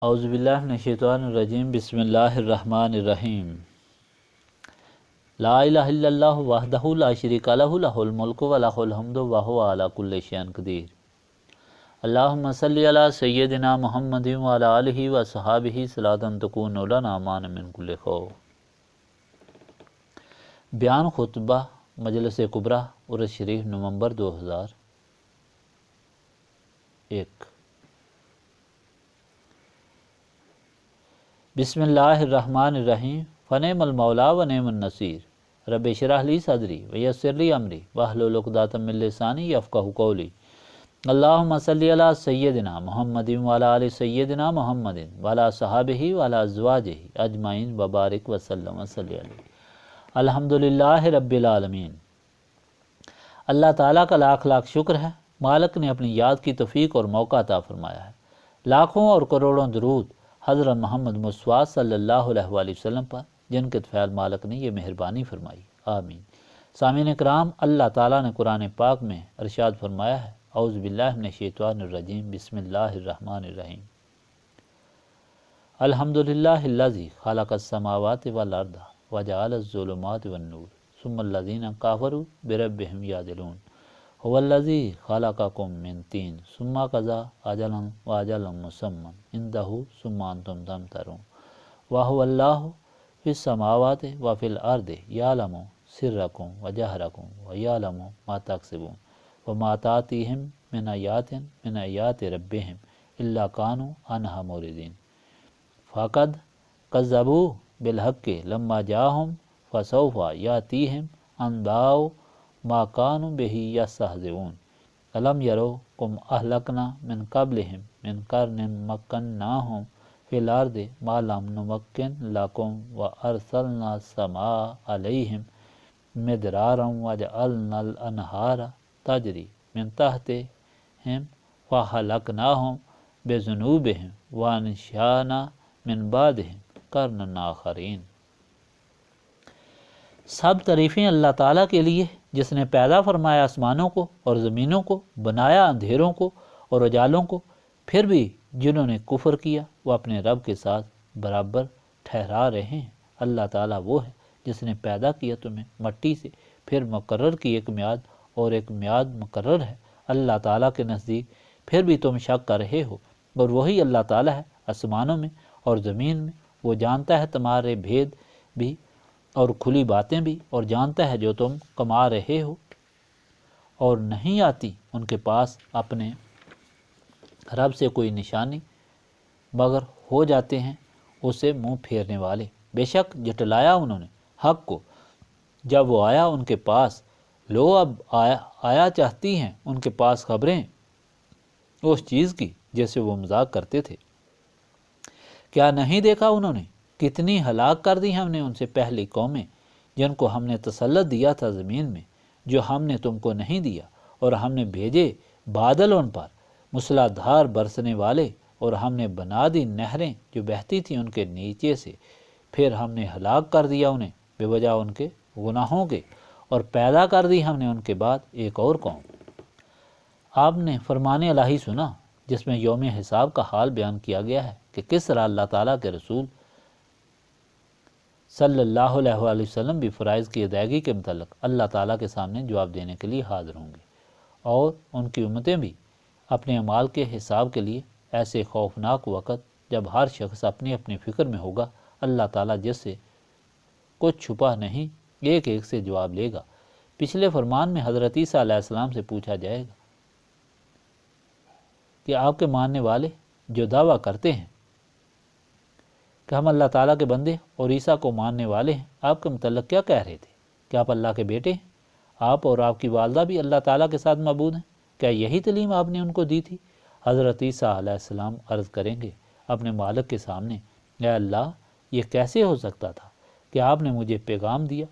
اعوذ باللہ من الشیطان الرجیم بسم اللہ الرحمن الرحیم لا الہ الا اللہ وحدہ لا شریک لہ لہ الملک و لہ الحمد وہو علی کل شیء قدیر۔ اللہم صلی علی سیدنا محمد وعلی آلہ وصحابہ صلاۃ تکون لنا امان من کل خوف۔ بیان خطبہ مجلس کبریٰ عرس شریف نومبر 2001۔ بسم اللہ الرحمن الرحیم فنعم المولا و نعم النصیر رب اشرح لی صدری ویسر لی امری واحلل عقدۃ من لسانی یفقہوا قولی۔ اللہم صلی علی سیدنا محمد وعلی آل سیدنا محمد وعلی صحابہ وعلی ازواجہ اجمعین وبارک وسلم وصلی علیہ۔ الحمدللہ رب العالمین۔ اللہ تعالیٰ کا لاکھ لاکھ شکر ہے، مالک نے اپنی یاد کی توفیق اور موقع عطا فرمایا ہے۔ لاکھوں اور کروڑوں درود حضرت محمد مصطفیٰ صلی اللہ علیہ وآلہ وسلم پر، جن کے طفیل مالک نے یہ مہربانی فرمائی، آمین۔ سامعین کرام، اللہ تعالیٰ نے قرآن پاک میں ارشاد فرمایا ہے، اعوذ باللہ من الشیطان الرجیم بسم اللہ الرحمن الرحیم۔ الحمدللہ الذی خلق السماوات والارض وجعل الظلمات والنور ثم الذین کفروا بربہم یعدلون هو الذی خلقکم من طین ثم قضى اجلا واجلا مسمى عنده ثم انتم تمترون وهو الله في السماوات وفي الارض يعلم سركم وجهركم ويعلم ما تكسبون وما تأتيهم من آیات ربهم الا كانوا عنها معرضين فقد كذبوا بالحق لما جاءهم فسوف يأتيهم انباء ما كانوا به يستهزئون ألم يروا كم أهلكنا من قبلهم من قرن مكناهم في الأرض ما لم نمكن لكم وأرسلنا السماء عليهم مدرارا وجعلنا الأنهار تجري من تحتهم فأهلكناهم بذنوبهم وأنشأنا من بعدهم قرنا آخرين۔ سب تعریفیں اللہ تعالیٰ کے لیے، جس نے پیدا فرمایا آسمانوں کو اور زمینوں کو، بنایا اندھیروں کو اور اجالوں کو، پھر بھی جنہوں نے کفر کیا وہ اپنے رب کے ساتھ برابر ٹھہرا رہے ہیں۔ اللہ تعالیٰ وہ ہے جس نے پیدا کیا تمہیں مٹی سے، پھر مقرر کی ایک میعاد اور ایک میعاد مقرر ہے اللہ تعالیٰ کے نزدیک، پھر بھی تم شک کر رہے ہو، اور وہی اللہ تعالیٰ ہے آسمانوں میں اور زمین میں، وہ جانتا ہے تمہارے بھید بھی اور کھلی باتیں بھی، اور جانتا ہے جو تم کما رہے ہو، اور نہیں آتی ان کے پاس اپنے رب سے کوئی نشانی مگر ہو جاتے ہیں اسے منہ پھیرنے والے۔ بے شک جٹلایا انہوں نے حق کو جب وہ آیا ان کے پاس، لو اب آیا چاہتی ہیں ان کے پاس خبریں اس چیز کی جیسے وہ مذاق کرتے تھے۔ کیا نہیں دیکھا انہوں نے کتنی ہلاک کر دی ہم نے ان سے پہلی قومیں، جن کو ہم نے تسلط دیا تھا زمین میں، جو ہم نے تم کو نہیں دیا، اور ہم نے بھیجے بادل ان پر موسلا دھار برسنے والے، اور ہم نے بنا دی نہریں جو بہتی تھیں ان کے نیچے سے، پھر ہم نے ہلاک کر دیا انہیں بے وجہ ان کے گناہوں کے، اور پیدا کر دی ہم نے ان کے بعد ایک اور قوم۔ آپ نے فرمان الہی سنا جس میں یوم حساب کا حال بیان کیا گیا ہے کہ کس طرح اللہ تعالیٰ کے رسول صلی اللہ علیہ وآلہ وسلم بھی فرائض کی ادائیگی کے متعلق اللہ تعالیٰ کے سامنے جواب دینے کے لیے حاضر ہوں گے، اور ان کی امتیں بھی اپنے اعمال کے حساب کے لیے ایسے خوفناک وقت جب ہر شخص اپنی اپنی فکر میں ہوگا، اللہ تعالیٰ جس سے کچھ چھپا نہیں ایک ایک سے جواب لے گا۔ پچھلے فرمان میں حضرت عیسیٰ علیہ السلام سے پوچھا جائے گا کہ آپ کے ماننے والے جو دعویٰ کرتے ہیں کہ ہم اللہ تعالیٰ کے بندے اور عیسیٰ کو ماننے والے ہیں، آپ کے متعلق کیا کہہ رہے تھے؟ کہ آپ اللہ کے بیٹے ہیں؟ آپ اور آپ کی والدہ بھی اللہ تعالیٰ کے ساتھ معبود ہیں؟ کیا یہی تعلیم آپ نے ان کو دی تھی؟ حضرت عیسیٰ علیہ السلام عرض کریں گے اپنے مالک کے سامنے، اے اللہ، یہ کیسے ہو سکتا تھا کہ آپ نے مجھے پیغام دیا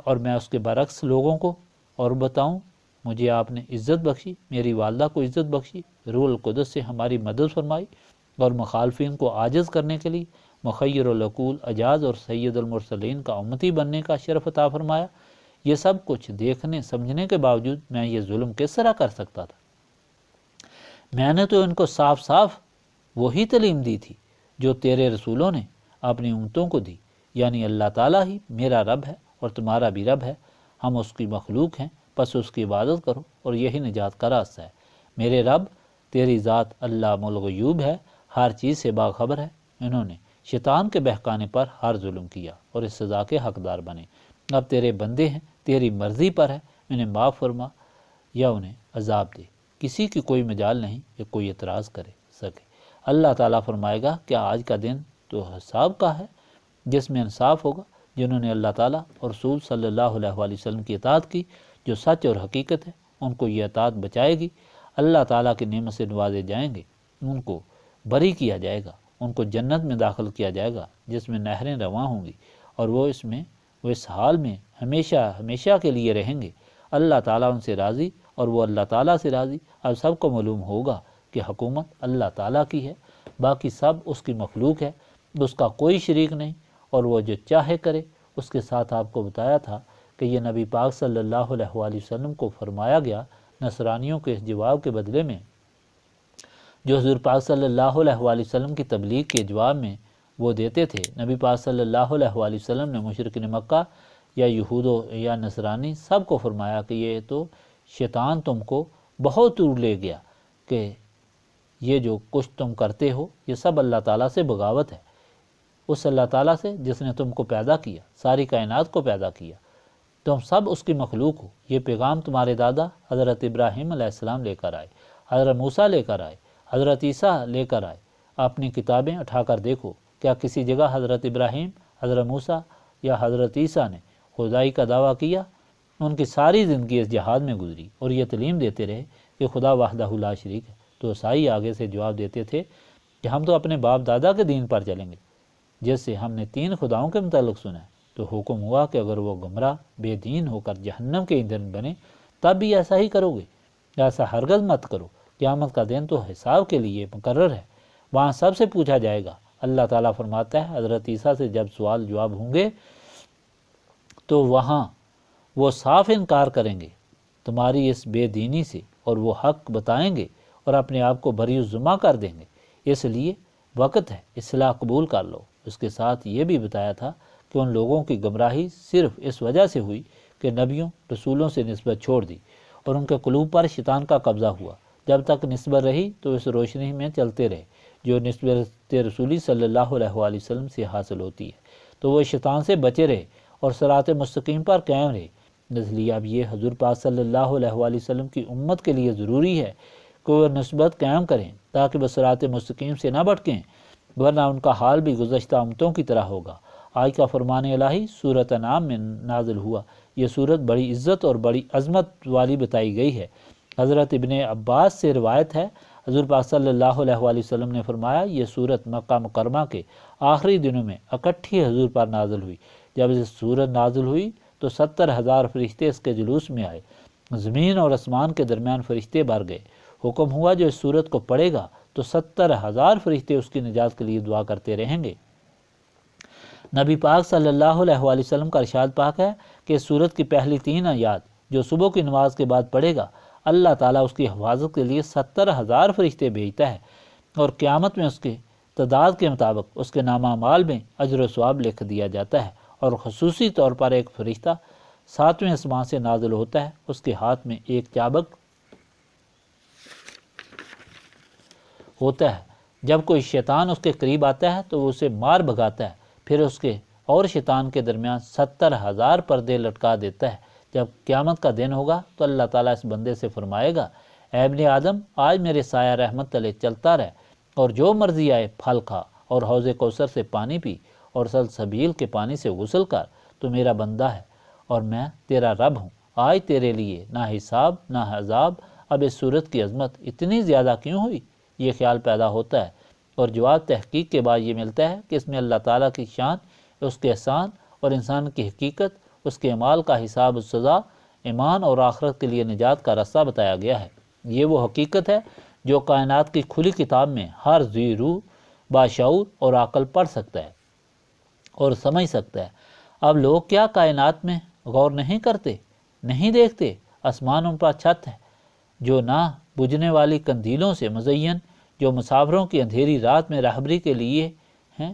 اور میں اس کے برعکس لوگوں کو اور بتاؤں؟ مجھے آپ نے عزت بخشی، میری والدہ کو عزت بخشی، روح القدس سے ہماری مدد فرمائی، اور مخالفین کو عاجز کرنے کے لیے مخیر العقول اجاز اور سید المرسلین کا امتی بننے کا شرف عطا فرمایا۔ یہ سب کچھ دیکھنے سمجھنے کے باوجود میں یہ ظلم کس طرح کر سکتا تھا؟ میں نے تو ان کو صاف صاف وہی تعلیم دی تھی جو تیرے رسولوں نے اپنی امتوں کو دی، یعنی اللہ تعالیٰ ہی میرا رب ہے اور تمہارا بھی رب ہے، ہم اس کی مخلوق ہیں، پس اس کی عبادت کرو اور یہی نجات کا راستہ ہے۔ میرے رب تیری ذات علام الغیوب ہے، ہر چیز سے باخبر ہے۔ انہوں نے شیطان کے بہکانے پر ہر ظلم کیا اور اس سزا کے حقدار بنے۔ اب تیرے بندے ہیں، تیری مرضی پر ہے، انہیں معاف فرما یا انہیں عذاب دے، کسی کی کوئی مجال نہیں کہ کوئی اعتراض کرے سکے۔ اللہ تعالیٰ فرمائے گا کہ آج کا دن تو حساب کا ہے، جس میں انصاف ہوگا۔ جنہوں نے اللہ تعالیٰ اور رسول صلی اللہ علیہ وآلہ وسلم کی اطاعت کی، جو سچ اور حقیقت ہے، ان کو یہ اطاعت بچائے گی۔ اللہ تعالیٰ کی نعمت سے نوازے جائیں گے، ان کو بری کیا جائے گا، ان کو جنت میں داخل کیا جائے گا جس میں نہریں رواں ہوں گی، اور وہ اس حال میں ہمیشہ ہمیشہ کے لیے رہیں گے۔ اللہ تعالیٰ ان سے راضی اور وہ اللہ تعالیٰ سے راضی۔ اب سب کو معلوم ہوگا کہ حکومت اللہ تعالیٰ کی ہے، باقی سب اس کی مخلوق ہے، اس کا کوئی شریک نہیں، اور وہ جو چاہے کرے۔ اس کے ساتھ آپ کو بتایا تھا کہ یہ نبی پاک صلی اللہ علیہ وآلہ وسلم کو فرمایا گیا نصرانیوں کے اس جواب کے بدلے میں جو حضور پاک صلی اللہ علیہ وآلہ وسلم کی تبلیغ کے جواب میں وہ دیتے تھے۔ نبی پاک صلی اللہ علیہ وآلہ وسلم نے مشرکین مکہ یا یہود یا نصرانی سب کو فرمایا کہ یہ تو شیطان تم کو بہت دور لے گیا، کہ یہ جو کچھ تم کرتے ہو یہ سب اللہ تعالیٰ سے بغاوت ہے، اس اللہ تعالیٰ سے جس نے تم کو پیدا کیا، ساری کائنات کو پیدا کیا، تم سب اس کی مخلوق ہو۔ یہ پیغام تمہارے دادا حضرت ابراہیم علیہ السلام لے کر آئے، حضرت موسیٰ لے کر آئے، حضرت عیسیٰ لے کر آئے۔ اپنی کتابیں اٹھا کر دیکھو، کیا کسی جگہ حضرت ابراہیم، حضرت موسیٰ یا حضرت عیسیٰ نے خدائی کا دعویٰ کیا؟ ان کی ساری زندگی اس جہاد میں گزری اور یہ تعلیم دیتے رہے کہ خدا وحدہ لا شریک ہے۔ تو عیسائی آگے سے جواب دیتے تھے کہ ہم تو اپنے باپ دادا کے دین پر چلیں گے، جس سے ہم نے 3 خداؤں کے متعلق سنا ہے۔ تو حکم ہوا کہ اگر وہ گمراہ بے دین ہو کر جہنم کے ایندھن بنے تب بھی ایسا ہی کرو گے؟ ایسا ہرگز مت کرو، قیامت کا دن تو حساب کے لیے مقرر ہے، وہاں سب سے پوچھا جائے گا۔ اللہ تعالیٰ فرماتا ہے حضرت عیسیٰ سے جب سوال جواب ہوں گے تو وہاں وہ صاف انکار کریں گے تمہاری اس بے دینی سے، اور وہ حق بتائیں گے اور اپنے آپ کو بری الذمہ کر دیں گے۔ اس لیے وقت ہے، اصلاح قبول کر لو۔ اس کے ساتھ یہ بھی بتایا تھا کہ ان لوگوں کی گمراہی صرف اس وجہ سے ہوئی کہ نبیوں رسولوں سے نسبت چھوڑ دی اور ان کے قلوب پر شیطان کا قبضہ ہوا۔ جب تک نسبت رہی تو اس روشنی میں چلتے رہے جو نسبت رسولی صلی اللہ علیہ وآلہ وسلم سے حاصل ہوتی ہے، تو وہ شیطان سے بچے رہے اور صراط مستقیم پر قائم رہے۔ اس لیے اب یہ حضور پاک صلی اللہ علیہ وآلہ وسلم کی امت کے لیے ضروری ہے کہ وہ نسبت قائم کریں تاکہ وہ صراط مستقیم سے نہ بھٹکیں، ورنہ ان کا حال بھی گزشتہ امتوں کی طرح ہوگا۔ آج کا فرمان الہی سورۃ انعام میں نازل ہوا۔ یہ سورت بڑی عزت اور بڑی عظمت والی بتائی گئی ہے۔ حضرت ابن عباس سے روایت ہے، حضور پاک صلی اللہ علیہ وآلہ وسلم نے فرمایا یہ سورت مکہ مکرمہ کے آخری دنوں میں اکٹھی حضور پر نازل ہوئی۔ جب یہ سورت نازل ہوئی تو 70,000 فرشتے اس کے جلوس میں آئے، زمین اور آسمان کے درمیان فرشتے بھر گئے۔ حکم ہوا جو اس سورت کو پڑھے گا تو 70,000 فرشتے اس کی نجات کے لیے دعا کرتے رہیں گے۔ نبی پاک صلی اللہ علیہ وآلہ وسلم کا ارشاد پاک ہے کہ اس سورت کی پہلی 3 آیات جو صبح کی نماز کے بعد پڑھے گا، اللہ تعالیٰ اس کی حفاظت کے لیے 70,000 فرشتے بھیجتا ہے، اور قیامت میں اس کے تعداد کے مطابق اس کے نامہ اعمال میں اجر و ثواب لکھ دیا جاتا ہے۔ اور خصوصی طور پر ایک فرشتہ 7ویں آسمان سے نازل ہوتا ہے، اس کے ہاتھ میں ایک چابک ہوتا ہے۔ جب کوئی شیطان اس کے قریب آتا ہے تو وہ اسے مار بھگاتا ہے، پھر اس کے اور شیطان کے درمیان 70,000 پردے لٹکا دیتا ہے۔ جب قیامت کا دن ہوگا تو اللہ تعالیٰ اس بندے سے فرمائے گا، اے ابن آدم آج میرے سایہ رحمت تلے چلتا رہ، اور جو مرضی آئے پھل کھا، اور حوض کوثر سے پانی پی، اور سلسبیل کے پانی سے غسل کر، تو میرا بندہ ہے اور میں تیرا رب ہوں۔ آج تیرے لیے نہ حساب نہ عذاب۔ اب اس صورت کی عظمت اتنی زیادہ کیوں ہوئی؟ یہ خیال پیدا ہوتا ہے، اور جواب تحقیق کے بعد یہ ملتا ہے کہ اس میں اللہ تعالیٰ کی شان، اس کے احسان اور انسان کی حقیقت، اس کے اعمال کا حساب و سزا، ایمان اور آخرت کے لیے نجات کا راستہ بتایا گیا ہے۔ یہ وہ حقیقت ہے جو کائنات کی کھلی کتاب میں ہر ذی روح، باشعور اور عقل پڑھ سکتا ہے اور سمجھ سکتا ہے۔ اب لوگ کیا کائنات میں غور نہیں کرتے، نہیں دیکھتے؟ آسمان ان پر چھت ہے جو نہ بجھنے والی قندیلوں سے مزین جو مسافروں کی اندھیری رات میں راہبری کے لیے ہیں،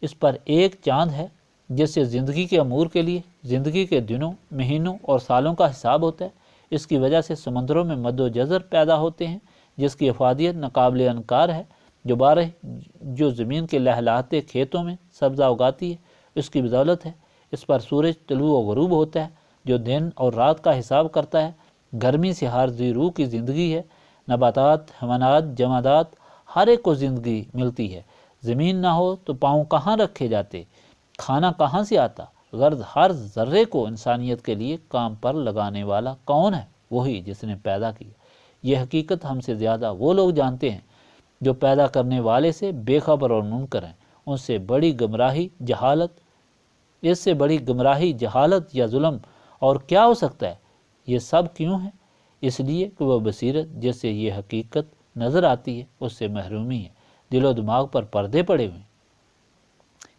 اس پر ایک چاند ہے جس سے زندگی کے امور کے لیے زندگی کے دنوں، مہینوں اور سالوں کا حساب ہوتا ہے۔ اس کی وجہ سے سمندروں میں مد و جزر پیدا ہوتے ہیں، جس کی افادیت ناقابل انکار ہے۔ جو زمین کے لہلاتے کھیتوں میں سبزہ اگاتی ہے، اس کی بدولت ہے۔ اس پر سورج طلوع و غروب ہوتا ہے جو دن اور رات کا حساب کرتا ہے۔ گرمی سے ہر ذی روح کی زندگی ہے۔ نباتات، حیوانات، جمادات، ہر ایک کو زندگی ملتی ہے۔ زمین نہ ہو تو پاؤں کہاں رکھے جاتے، کھانا کہاں سے آتا؟ غرض ہر ذرے کو انسانیت کے لیے کام پر لگانے والا کون ہے؟ وہی جس نے پیدا کیا۔ یہ حقیقت ہم سے زیادہ وہ لوگ جانتے ہیں جو پیدا کرنے والے سے بے خبر اور منکر ہیں۔ ان سے بڑی گمراہی جہالت اس سے بڑی گمراہی جہالت یا ظلم اور کیا ہو سکتا ہے؟ یہ سب کیوں ہے؟ اس لیے کہ وہ بصیرت جس سے یہ حقیقت نظر آتی ہے اس سے محرومی ہے، دل و دماغ پر پردے پڑے ہوئے ہیں۔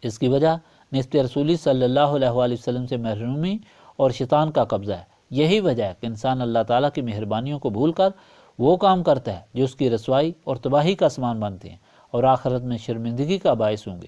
اس کی وجہ نسبت رسولی صلی اللہ علیہ وآلہ وسلم سے محرومی اور شیطان کا قبضہ ہے۔ یہی وجہ ہے کہ انسان اللہ تعالیٰ کی مہربانیوں کو بھول کر وہ کام کرتا ہے جو اس کی رسوائی اور تباہی کا سامان بنتے ہیں اور آخرت میں شرمندگی کا باعث ہوں گے۔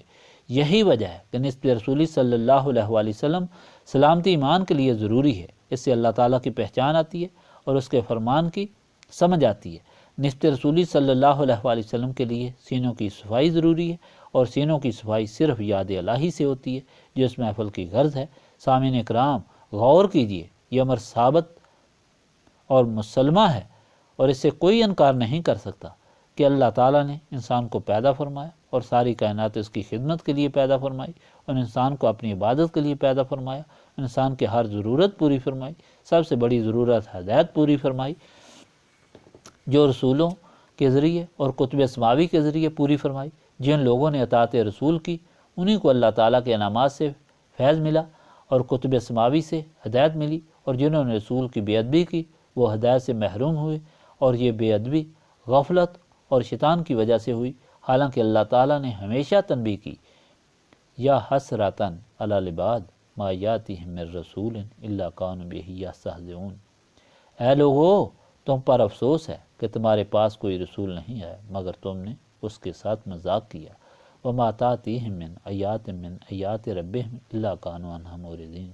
یہی وجہ ہے کہ نسبت رسولی صلی اللہ علیہ وآلہ وسلم سلامتی ایمان کے لیے ضروری ہے۔ اس سے اللہ تعالیٰ کی پہچان آتی ہے اور اس کے فرمان کی سمجھ آتی ہے۔ نسبت رسولی صلی اللہ علیہ وآلہ وسلم کے لیے سینوں کی صفائی ضروری ہے، اور سینوں کی صفائی صرف یاد الہی سے ہوتی ہے جو اس محفل کی غرض ہے۔ سامعین اکرام، غور کیجئے، یہ امر ثابت اور مسلمہ ہے اور اس سے کوئی انکار نہیں کر سکتا کہ اللہ تعالیٰ نے انسان کو پیدا فرمایا اور ساری کائنات اس کی خدمت کے لیے پیدا فرمائی، اور انسان کو اپنی عبادت کے لیے پیدا فرمایا، انسان کی ہر ضرورت پوری فرمائی۔ سب سے بڑی ضرورت ہدایت پوری فرمائی، جو رسولوں کے ذریعے اور کتب سماوی کے ذریعے پوری فرمائی۔ جن لوگوں نے اطاعت رسول کی انہی کو اللہ تعالیٰ کے انعامات سے فیض ملا اور کتب سماوی سے ہدایت ملی، اور جنہوں نے رسول کی بے ادبی کی وہ ہدایت سے محروم ہوئے، اور یہ بے ادبی غفلت اور شیطان کی وجہ سے ہوئی۔ حالانکہ اللہ تعالیٰ نے ہمیشہ تنبیہ کی، یا حسرتاً علی العباد ما یاتیہم من رسول الا کانوا بہ یستہزئون۔ اے لوگو، تم پر افسوس ہے کہ تمہارے پاس کوئی رسول نہیں آیا مگر تم نے اس کے ساتھ مذاق کیا۔ وما تاتیہم من آیات ربہم الا کانوا عنہا معرضین۔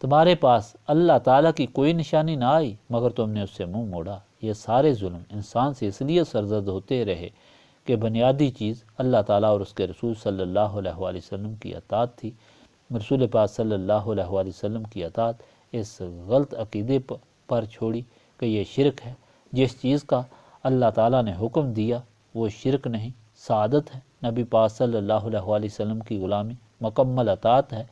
تمہارے پاس اللہ تعالیٰ کی کوئی نشانی نہ آئی مگر تم نے اس سے منہ موڑا۔ یہ سارے ظلم انسان سے اس لیے سرزد ہوتے رہے کہ بنیادی چیز اللہ تعالیٰ اور اس کے رسول صلی اللہ علیہ وآلہ وسلم کی اطاعت تھی۔ رسول پاک صلی اللہ علیہ وآلہ وسلم کی اطاعت اس غلط عقیدے پر چھوڑی کہ یہ شرک ہے۔ جس چیز کا اللہ تعالیٰ نے حکم دیا وہ شرک نہیں، سعادت ہے۔ نبی پاک صلی اللہ علیہ وآلہ وسلم کی غلامی مکمل اطاعت ہے،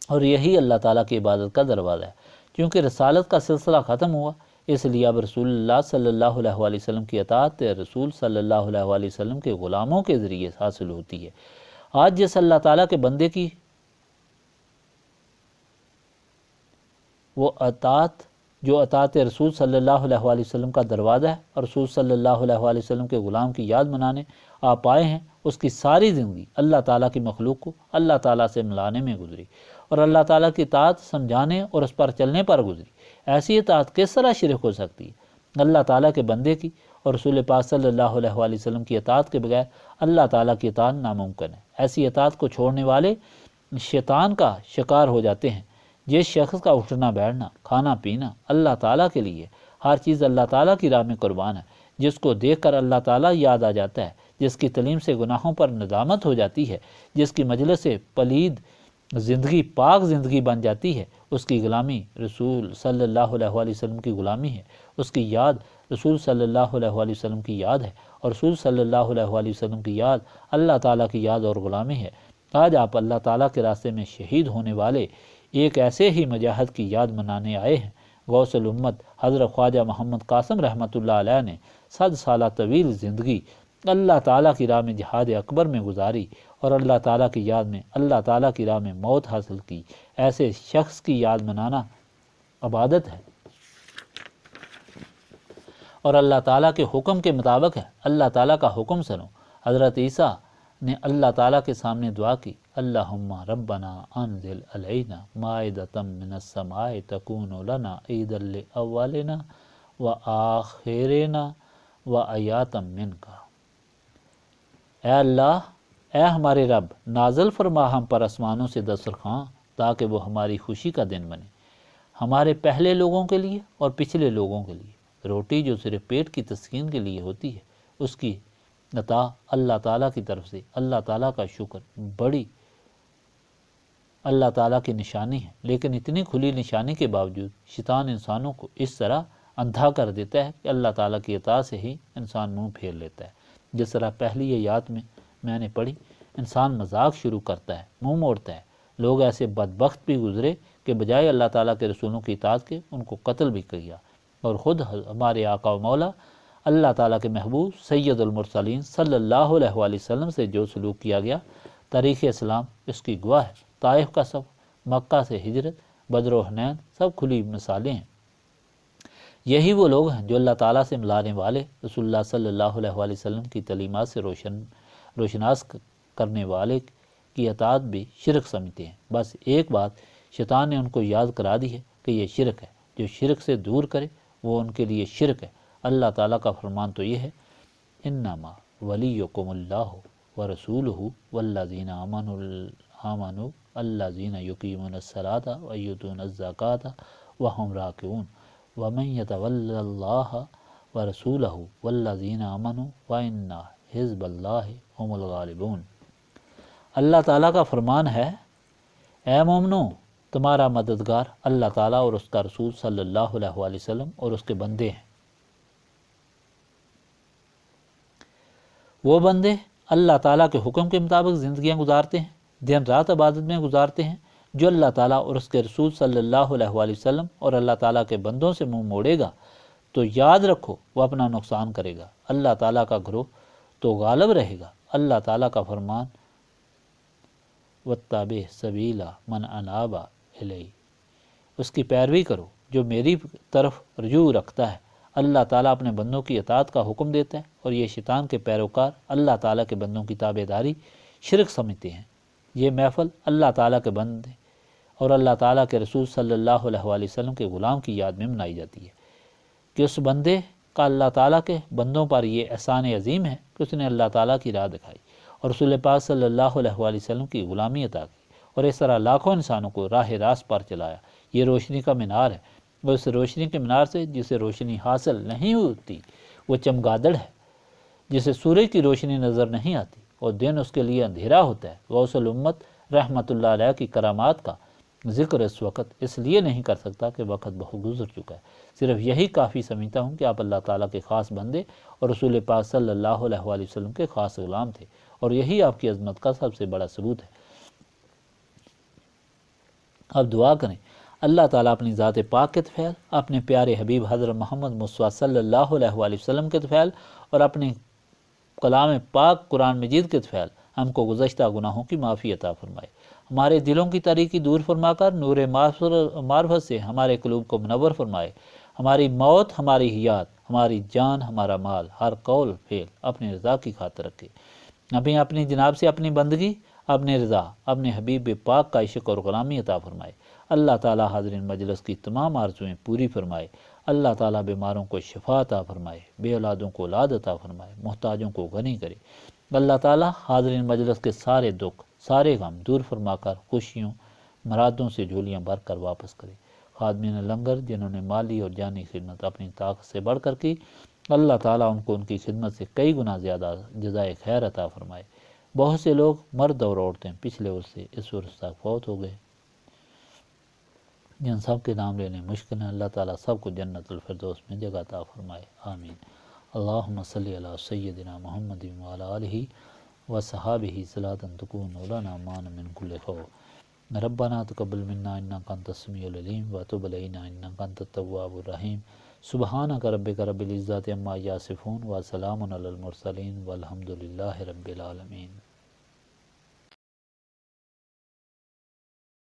اور یہی اللہ تعالیٰ کی عبادت کا دروازہ ہے۔ چونکہ رسالت کا سلسلہ ختم ہوا، اس لیے اب رسول اللہ صلی اللہ علیہ وآلہ وسلم کی اطاعت رسول صلی اللہ علیہ وآلہ وسلم کے غلاموں کے ذریعے حاصل ہوتی ہے۔ آج جس اللہ تعالیٰ کے بندے کی وہ اطاعت جو اطاعت رسول صلی اللہ علیہ وآلہ وسلم کا دروازہ ہے اور رسول صلی اللہ علیہ وآلہ وسلم کے غلام کی یاد منانے آپ آئے ہیں، اس کی ساری زندگی اللہ تعالیٰ کی مخلوق کو اللہ تعالیٰ سے ملانے میں گزری اور اللہ تعالیٰ کی اطاعت سمجھانے اور اس پر چلنے پر گزری۔ ایسی اطاعت کس طرح شرک ہو سکتی ہے؟ اللہ تعالیٰ کے بندے کی اور رسول پاک صلی اللہ علیہ وآلہ وسلم کی اطاعت کے بغیر اللہ تعالیٰ کی اطاعت ناممکن ہے۔ ایسی اطاعت کو چھوڑنے والے شیطان کا شکار ہو جاتے ہیں۔ جس شخص کا اٹھنا بیٹھنا، کھانا پینا اللہ تعالیٰ کے لیے، ہر چیز اللہ تعالیٰ کی راہ میں قربان ہے، جس کو دیکھ کر اللہ تعالیٰ یاد آ جاتا ہے، جس کی تعلیم سے گناہوں پر ندامت ہو جاتی ہے، جس کی مجلس سے پلید زندگی پاک زندگی بن جاتی ہے، اس کی غلامی رسول صلی اللہ علیہ وآلہ وسلم کی غلامی ہے۔ اس کی یاد رسول صلی اللہ علیہ وآلہ وسلم کی یاد ہے، اور رسول صلی اللہ علیہ وآلہ وسلم کی یاد اللہ تعالیٰ کی یاد اور غلامی ہے۔ آج آپ اللہ تعالیٰ کے راستے میں شہید ہونے والے ایک ایسے ہی مجاہد کی یاد منانے آئے ہیں۔ غوث الامت حضرت خواجہ محمد قاسم رحمۃ اللہ علیہ نے 100 سالہ طویل زندگی اللہ تعالیٰ کی راہ میں جہاد اکبر میں گزاری اور اللہ تعالیٰ کی یاد میں اللہ تعالیٰ کی راہ میں موت حاصل کی۔ ایسے شخص کی یاد منانا عبادت ہے اور اللہ تعالیٰ کے حکم کے مطابق ہے۔ اللہ تعالیٰ کا حکم سنو۔ حضرت عیسیٰ نے اللہ تعالیٰ کے سامنے دعا کی، اللہم ربنا انزل علینا مائدۃ من السماء تکون لنا عیدا لاولنا وآخرنا وآیاتا منک۔ اے اللہ، اے ہمارے رب، نازل فرما ہم پر آسمانوں سے دسترخواں تاکہ وہ ہماری خوشی کا دن بنے، ہمارے پہلے لوگوں کے لیے اور پچھلے لوگوں کے لیے۔ روٹی جو صرف پیٹ کی تسکین کے لیے ہوتی ہے، اس کی عطا اللہ تعالیٰ کی طرف سے اللہ تعالیٰ کا شکر بڑی اللہ تعالیٰ کی نشانی ہے، لیکن اتنی کھلی نشانی کے باوجود شیطان انسانوں کو اس طرح اندھا کر دیتا ہے کہ اللہ تعالیٰ کی عطا سے ہی انسان منہ پھیر لیتا ہے۔ جس طرح پہلی آیات میں نے پڑھی، انسان مذاق شروع کرتا ہے، منہ موڑتا ہے۔ لوگ ایسے بدبخت بھی گزرے کہ بجائے اللہ تعالیٰ کے رسولوں کی اطاعت کے ان کو قتل بھی کیا، اور خود ہمارے آقا و مولا اللہ تعالیٰ کے محبوب سید المرسلین صلی اللہ علیہ وآلہ وسلم سے جو سلوک کیا گیا، تاریخ اسلام اس کی گواہ ہے۔ طائف کا سفر، مکہ سے ہجرت، بدر و حنین سب کھلی مثالیں ہیں۔ یہی وہ لوگ ہیں جو اللہ تعالیٰ سے ملانے والے، رسول اللہ صلی اللہ علیہ وآلہ وسلم کی تعلیمات سے روشناس کرنے والے کی اطاعت بھی شرک سمجھتے ہیں۔ بس ایک بات شیطان نے ان کو یاد کرا دی ہے کہ یہ شرک ہے، جو شرک سے دور کرے وہ ان کے لیے شرک ہے۔ اللہ تعالیٰ کا فرمان تو یہ ہے، انما ولیکم اللہ ورسولہ والذین آمنوا الذین یقیمون الصلاۃ ویؤتون الزکاۃ وہم راکعون ومن یتول اللہ ورسولہ والذین آمنوا فإن حزب اللہ هم الغالبون۔ اللہ تعالیٰ کا فرمان ہے، اے مومنو، تمہارا مددگار اللہ تعالیٰ اور اس کا رسول صلی اللہ علیہ وآلہ وسلم اور اس کے بندے ہیں۔ وہ بندے اللہ تعالیٰ کے حکم کے مطابق زندگیاں گزارتے ہیں، دن رات عبادت میں گزارتے ہیں۔ جو اللہ تعالیٰ اور اس کے رسول صلی اللہ علیہ وآلہ وسلم اور اللہ تعالیٰ کے بندوں سے منہ موڑے گا تو یاد رکھو وہ اپنا نقصان کرے گا، اللہ تعالیٰ کا گروہ تو غالب رہے گا۔ اللہ تعالیٰ کا فرمان، واتبع سبیل من اناب الی، اس کی پیروی کرو جو میری طرف رجوع رکھتا ہے۔ اللہ تعالیٰ اپنے بندوں کی اطاعت کا حکم دیتا ہے، اور یہ شیطان کے پیروکار اللہ تعالیٰ کے بندوں کی تابع داری شرک سمجھتے ہیں۔ یہ محفل اللہ تعالیٰ کے بندے اور اللہ تعالیٰ کے رسول صلی اللہ علیہ وآلہ وسلم کے غلام کی یاد میں منائی جاتی ہے کہ اس بندے کا اللہ تعالیٰ کے بندوں پر یہ احسان عظیم ہے کہ اس نے اللہ تعالیٰ کی راہ دکھائی اور رسول پاک صلی اللہ علیہ وآلہ وسلم کی غلامی عطا کی، اور اس طرح لاکھوں انسانوں کو راہ راست پر چلایا۔ یہ روشنی کا مینار ہے، اور اس روشنی کے مینار سے جسے روشنی حاصل نہیں ہوتی وہ چمگادڑ ہے، جسے سورج کی روشنی نظر نہیں آتی اور دن اس کے لیے اندھیرا ہوتا ہے۔ غوث الامت رحمۃ اللہ علیہ کی کرامات کا ذکر اس وقت اس لیے نہیں کر سکتا کہ وقت بہت گزر چکا ہے، صرف یہی کافی سمجھتا ہوں کہ آپ اللہ تعالیٰ کے خاص بندے اور رسول پاک صلی اللہ علیہ وآلہ وسلم کے خاص غلام تھے، اور یہی آپ کی عظمت کا سب سے بڑا ثبوت ہے۔ اب دعا کریں، اللہ تعالیٰ اپنی ذات پاک کے طفیل، اپنے پیارے حبیب حضرت محمد مصطفیٰ صلی اللہ علیہ وآلہ وسلم کے طفیل اور اپنے کلام پاک قرآن مجید کے طفیل ہم کو گزشتہ گناہوں کی معافی عطا فرمائے، ہمارے دلوں کی تاریکی دور فرما کر نور معرفت سے ہمارے قلوب کو منور فرمائے، ہماری موت، ہماری حیات، ہماری جان، ہمارا مال، ہر قول فعل اپنی رضا کی خاطر رکھے، ہمیں اپنی جناب سے اپنی بندگی، اپنے رضا، اپنے حبیب پاک کا عشق اور غلامی عطا فرمائے۔ اللہ تعالیٰ حاضرین مجلس کی تمام آرزویں پوری فرمائے۔ اللہ تعالیٰ بیماروں کو شفا عطا فرمائے، بے اولادوں کو اولاد عطا فرمائے، محتاجوں کو غنی کرے۔ اللہ تعالیٰ حاضرین مجلس کے سارے دکھ، سارے غم دور فرما کر خوشیوں، مرادوں سے جھولیاں بھر کر واپس کرے۔ خادمین لنگر جنہوں نے مالی اور جانی خدمت اپنی طاقت سے بڑھ کر کی، اللہ تعالیٰ ان کو ان کی خدمت سے کئی گنا زیادہ جزائے خیر عطا فرمائے۔ بہت سے لوگ مرد اور عورتیں پچھلے عرص سے اس عرص تک فوت ہو گئے، جن سب کے نام لینے مشکل ہیں، اللہ تعالیٰ سب کو جنت الفردوس میں جگہ عطا فرمائے، آمین۔ اللہم صلی علی سیدنا محمد وعلی آلہ وصحابہ صلاۃ تکون لنا مان من کل خوف۔ ربنا تقبل منا انک انت السمیع العلیم وتب علینا انک انت التواب الرحیم۔ سبحانک ربک رب العزۃ عما یصفون وسلام علی المرسلین والحمد للہ رب العالمین۔